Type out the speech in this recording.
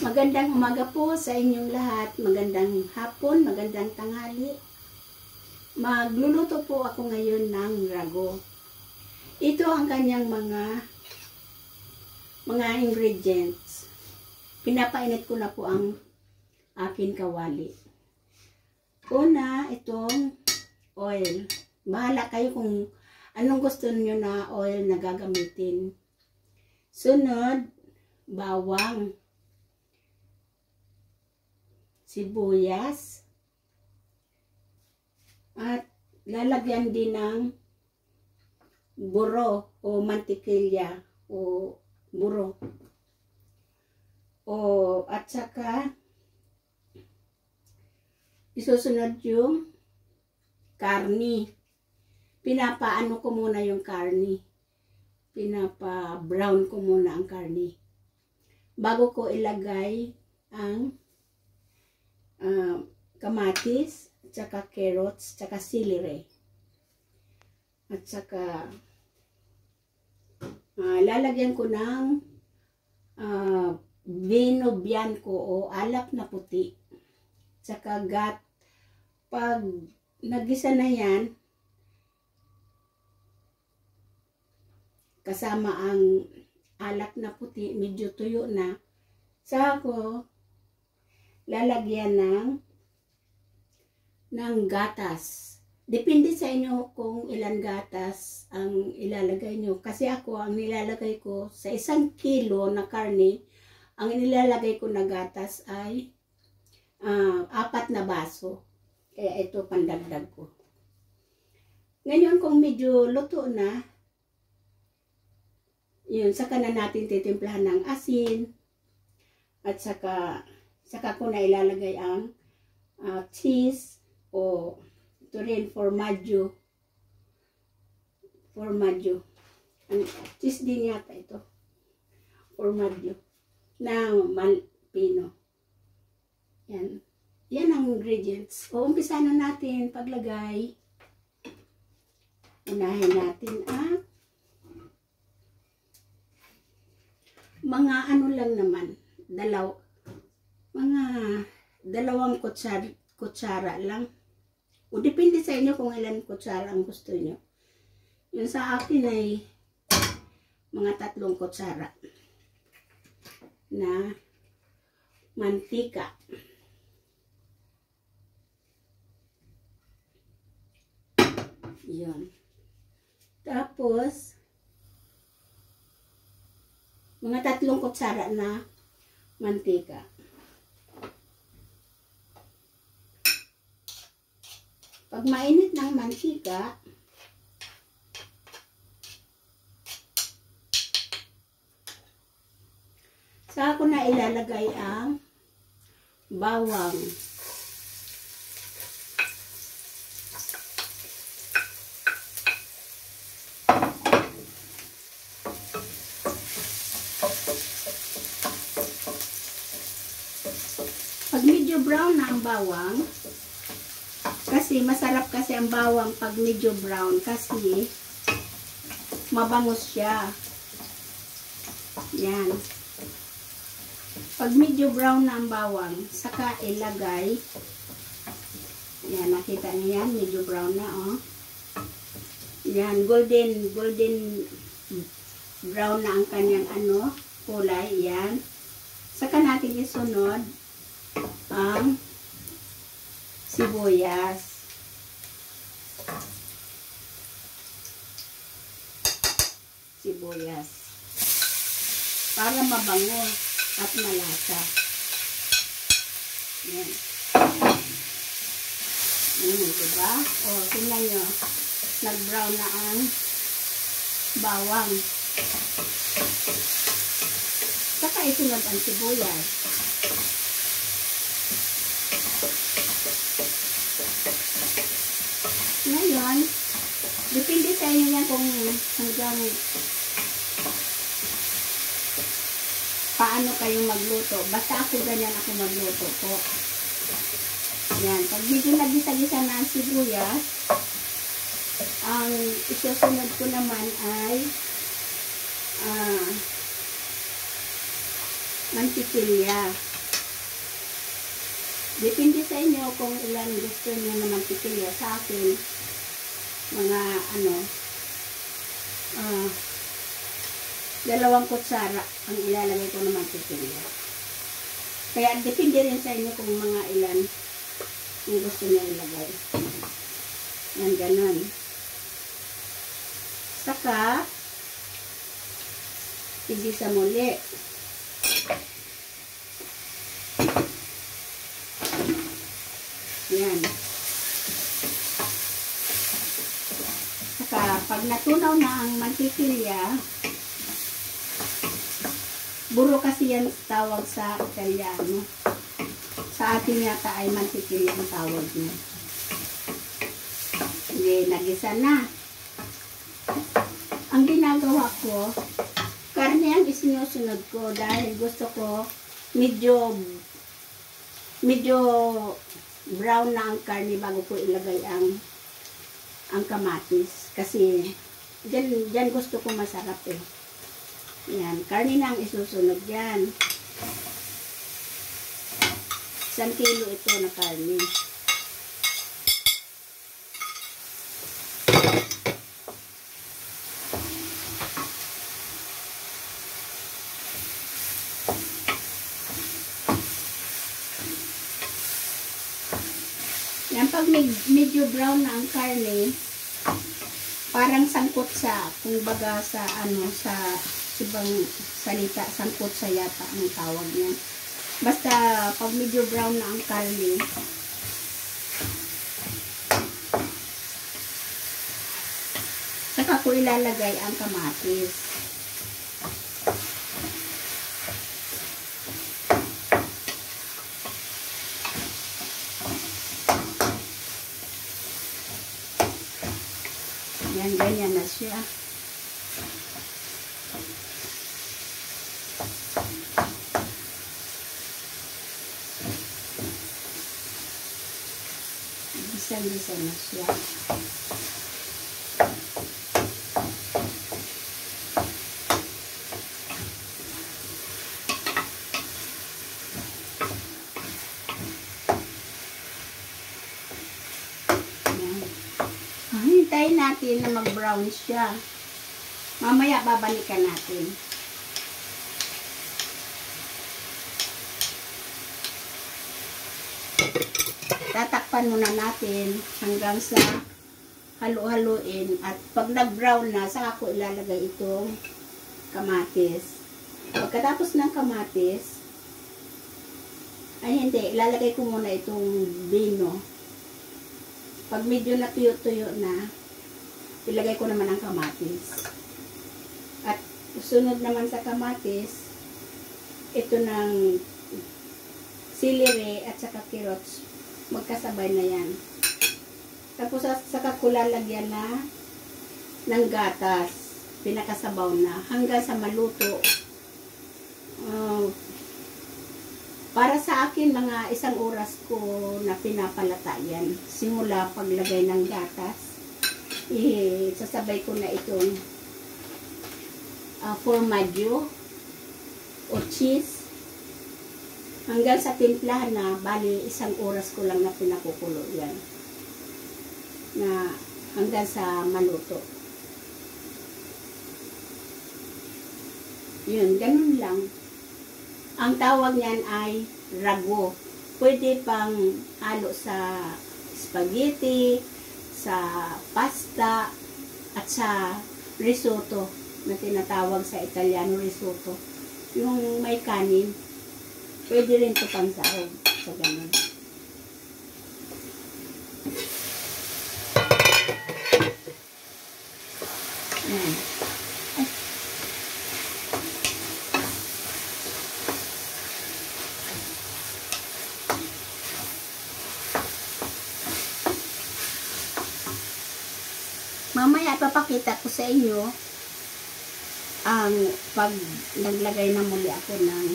Magandang umaga po sa inyong lahat. Magandang hapon, magandang tanghali. Magluluto po ako ngayon ng rago. Ito ang kanyang mga ingredients. Pinapainit ko na po ang aking kawali. Una, itong oil. Bahala kayo kung anong gusto niyo na oil na gagamitin. Sunod, bawang, sibuyas, at lalagyan din ng buro o mantikilya o buro. At saka isusunod yung karni. Pinapaano ko muna yung karni. Pinapa-brown ko muna ang karni. Bago ko ilagay ang kamatis, at saka carrots, at saka celery. At saka lalagyan ko ng vino bianco o alak na puti. At saka pag nagisa na yan, kasama ang alak na puti, medyo tuyo na, saka ko lalagyan ng gatas. Depende sa inyo kung ilan gatas ang ilalagay nyo. Kasi ako, ang nilalagay ko sa 1 kilo na karne, ang nilalagay ko na gatas ay 4 na baso. Kaya ito pandagdag ko. Ngayon kung medyo luto na, yun, saka na natin titimplahan ng asin. At saka ko na ilalagay ang cheese o ito rin formaggio. Ang cheese din yata ito. Formaggio na Malpino. Yan. Yan ang ingredients. Umpisa na natin paglagay. Unahin natin ang mga ano lang naman. Mga 2 kutsara lang. O depende sa inyo kung ilan kutsara ang gusto nyo. Yung sa akin ay mga 3 kutsara na mantika. Yun. Tapos mga 3 kutsara na mantika. Pag mainit ng mantika, saka ko na ilalagay ang bawang. Pag medyo brown na ang bawang, kasi masarap kasi ang bawang pag medyo brown kasi mabangos siya. Yan. Pag medyo brown na ang bawang, saka ilagay. Yan, nakita niyo yan, medyo brown na, oh. Yan, golden brown na ang kanyang kulay, yan. Saka natin isunod ang sibuyas. Para mabango at malasa. Yan. Diba? O, tingnan nyo. Nag-brown na ang bawang. Saka isunod ang sibuyas. Ngayon, depende sa inyo yan kung hanggang paano kayo magluto. Basta ako ganyan ako magluto po. Yan. Pag medyo nagisa-gisa na ang sibuyas, ang isusunod ko naman ay mantikilya. Depende sa inyo kung ilan gusto niyo na mantikilya. Sa akin, mga ano, 2 kutsara ang ilalagay ko na mantikilya. Kaya depende rin sa inyo kung mga ilan yung gusto niyo ilagay. Yan, ganun. Saka, igisa muli. Yan. Saka, pag natunaw na ang mantikilya, buro kasi yan tawag sa Italiano. Sa atin yata ay mantikilya ang tawag niya. Hindi, nagisa na. Ang ginagawa ko, karne ang isinusunod ko dahil gusto ko medyo brown na ang karne bago ko ilagay ang kamatis. Kasi dyan gusto ko masarap eh. Yan, karne na ang isusunod dyan. 1 kilo ito na karne. Yan, pag medyo brown na ang karne, parang sangkot sa, kung baga sa ano, sa ibang salita, sangkot sa yata ang tawag niyan. Basta pag medyo brown na ang karne, saka ko ilalagay ang kamatis. Yan, ganyan na siya. Bisa-bisa na siya. Hintayin natin na mag-brown siya. Mamaya babalikan natin. Tatakpan muna natin hanggang sa halu-haluin. At pag nag-brown na, saka ko ilalagay itong kamatis. Pagkatapos ng kamatis, ay hindi, ilalagay ko muna itong bino. Pag medyo natuyo-tuyo na, ilagay ko naman ang kamatis. At sunod naman sa kamatis, ito ng celery at saka carrots. Magkasabay na yan. Tapos saka ko lalagyan na ng gatas. Pinakasabaw na. Hanggang sa maluto. Para sa akin, mga 1 oras ko na pinapalata yan. Simula paglagay ng gatas, sasabay ko na itong formaggio o cheese. Hanggang sa timplahan na, bali 1 oras ko lang na pinakukulo yan. Na hanggang sa maluto. Yun, ganun lang. Ang tawag niyan ay ragu. Pwede pang halo sa spaghetti, sa pasta, at sa risotto na tinatawag sa Italiano risotto. Yung may kanin, pwede rin ito pang sahog sa ganun. Yan. Mamaya papakita ko sa inyo ang pag naglagay na muli ako ng